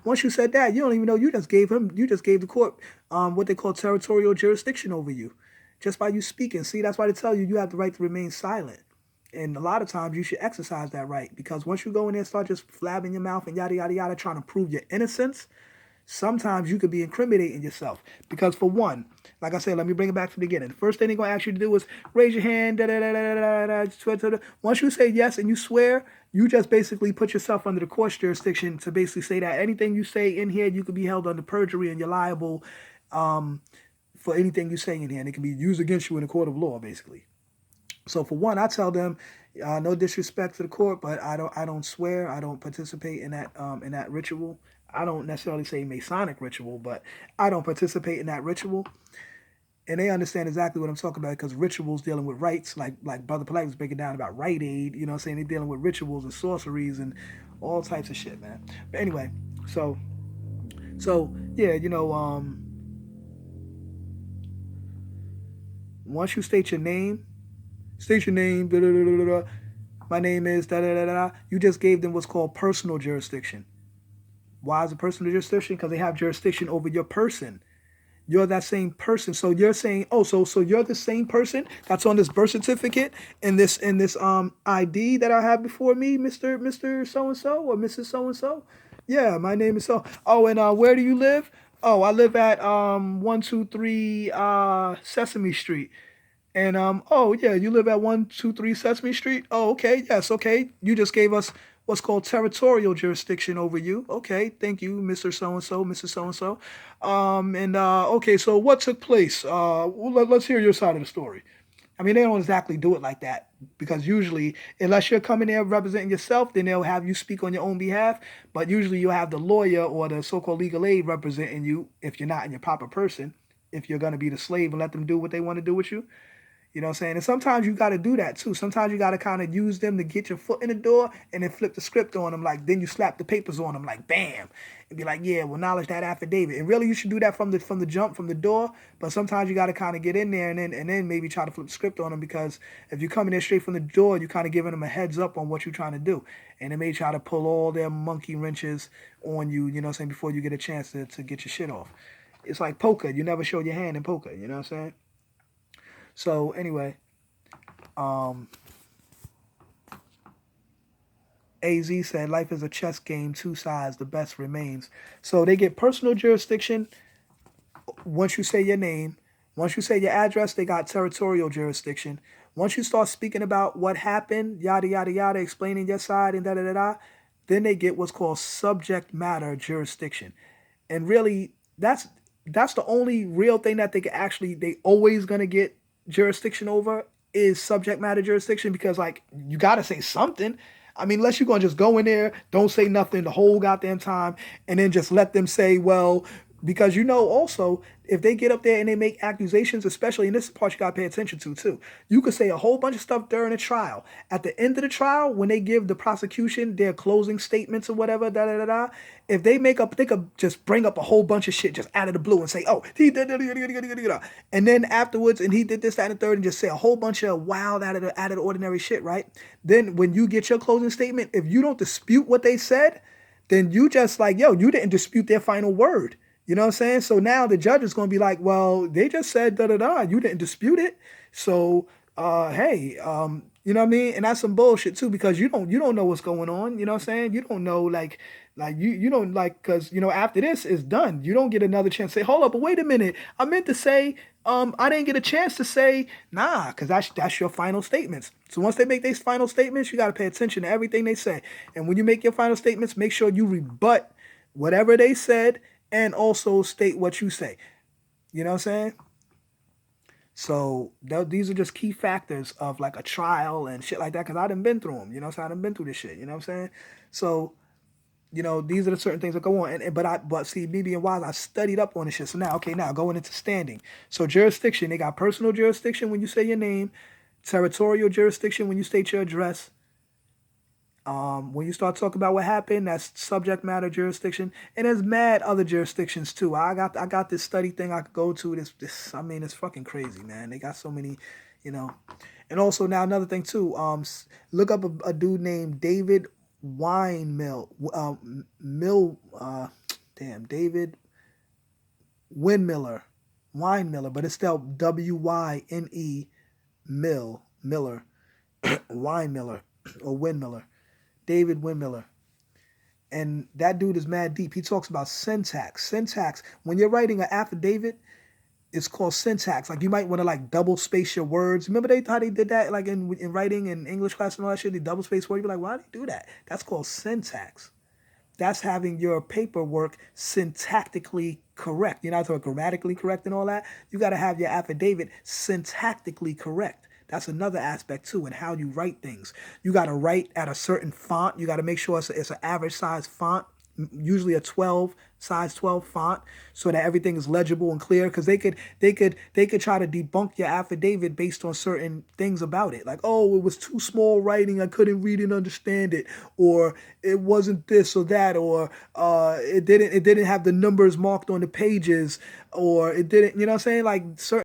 Once you said that, you don't even know you just gave the court what they call territorial jurisdiction over you, just by you speaking. See, that's why they tell you you have the right to remain silent. And a lot of times you should exercise that right because once you go in there and start just flabbing your mouth and yada yada yada, trying to prove your innocence, sometimes you could be incriminating yourself. Because for one, like I said, let me bring it back to the beginning. The first thing they're gonna ask you to do is raise your hand. Da, da, da, da, da, da, da. Once you say yes and you swear, you just basically put yourself under the court's jurisdiction to basically say that anything you say in here, you could be held under perjury and you're liable for anything you say in here, and it can be used against you in a court of law, basically. So for one, I tell them, no disrespect to the court, but I don't swear. I don't participate in that ritual. I don't necessarily say Masonic ritual, but I don't participate in that ritual. And they understand exactly what I'm talking about because rituals dealing with rites, like Brother Polite was breaking down about Rite Aid, you know what I'm saying? They're dealing with rituals and sorceries and all types of shit, man. But anyway, so yeah, once you state your name, da da da da da. My name is da da da da. You just gave them what's called personal jurisdiction. Why is it personal jurisdiction? Because they have jurisdiction over your person. You're that same person. So you're saying, oh, so you're the same person that's on this birth certificate and this ID that I have before me, Mr. So and so or Mrs. So and so. Yeah, my name is so. Oh, and where do you live? Oh, I live at 123 Sesame Street. And oh yeah, you live at 123 Sesame Street. Oh, okay, yes, okay. You just gave us what's called territorial jurisdiction over you. Okay, thank you, Mr. So and so, Mrs. So and so. And okay, so what took place? Let's hear your side of the story. I mean, they don't exactly do it like that because usually, unless you're coming there representing yourself, then they'll have you speak on your own behalf. But usually, you'll have the lawyer or the so-called legal aid representing you if you're not in your proper person. If you're going to be the slave and let them do what they want to do with you. You know what I'm saying? And sometimes you got to do that too. Sometimes you got to kind of use them to get your foot in the door and then flip the script on them. Like, then you slap the papers on them like, bam. And be like, yeah, we'll acknowledge that affidavit. And really, you should do that from the jump, from the door. But sometimes you got to kind of get in there and then maybe try to flip the script on them because if you come in there straight from the door, you're kind of giving them a heads up on what you're trying to do. And they may try to pull all their monkey wrenches on you, you know what I'm saying, before you get a chance to get your shit off. It's like poker. You never show your hand in poker, you know what I'm saying? So anyway, um, AZ said, life is a chess game, two sides, the best remains. So they get personal jurisdiction once you say your name. Once you say your address, they got territorial jurisdiction. Once you start speaking about what happened, yada, yada, yada, explaining your side and da, da, da, da, then they get what's called subject matter jurisdiction. And really, that's the only real thing that they always going to get jurisdiction over is subject matter jurisdiction because like you got to say something. I mean, unless you're going to just go in there, don't say nothing the whole goddamn time, and then just let them say, well, because also, if they get up there and they make accusations, especially in this part you got to pay attention to too, you could say a whole bunch of stuff during a trial. At the end of the trial, when they give the prosecution their closing statements or whatever, da da da da, if they could just bring up a whole bunch of shit just out of the blue and say, oh, he did, and then afterwards, and he did this, that, and the third, and just say a whole bunch of wild out of the ordinary shit, right? Then when you get your closing statement, if you don't dispute what they said, then you just like, yo, you didn't dispute their final word. You know what I'm saying? So now the judge is going to be like, well, they just said da da da. You didn't dispute it. So, hey, you know what I mean? And that's some bullshit too because you don't know what's going on. You know what I'm saying? You don't know like you don't like because after this is done, you don't get another chance to say, hold up, but wait a minute. I meant to say, I didn't get a chance to say nah, because that's your final statements. So once they make these final statements, you got to pay attention to everything they say. And when you make your final statements, make sure you rebut whatever they said and also state what you say. You know what I'm saying? So these are just key factors of like a trial and shit like that because I done been through them. You know, so I done been through this shit. You know what I'm saying? So these are the certain things that go on. But see, me being wise, I studied up on this shit. So now, okay, now going into standing. So jurisdiction, they got personal jurisdiction when you say your name, territorial jurisdiction when you state your address. When you start talking about what happened, that's subject matter jurisdiction, and there's mad other jurisdictions too. I got this study thing I could go to. I mean, it's fucking crazy, man. They got so many, and also now another thing too. Look up a dude named David Wine mill, mill, David Windmiller, Wine Miller, but it's spelled Wyne, Miller, Wine Miller, or Windmiller, David Windmiller. And that dude is mad deep. He talks about syntax. Syntax, when you're writing an affidavit, it's called syntax. Like you might want to like double space your words. Remember how they did that like in writing in English class and all that shit? They double space words. You're like, why do you do that? That's called syntax. That's having your paperwork syntactically correct. You're not talking grammatically correct and all that. You got to have your affidavit syntactically correct. That's another aspect too, and how you write things. You got to write at a certain font. You got to make sure it's an average size font, usually a 12 size 12 font, so that everything is legible and clear. Because they could try to debunk your affidavit based on certain things about it, like, oh, it was too small writing, I couldn't read and understand it, or it wasn't this or that, or it didn't have the numbers marked on the pages, or it didn't, you know what I'm saying, like certain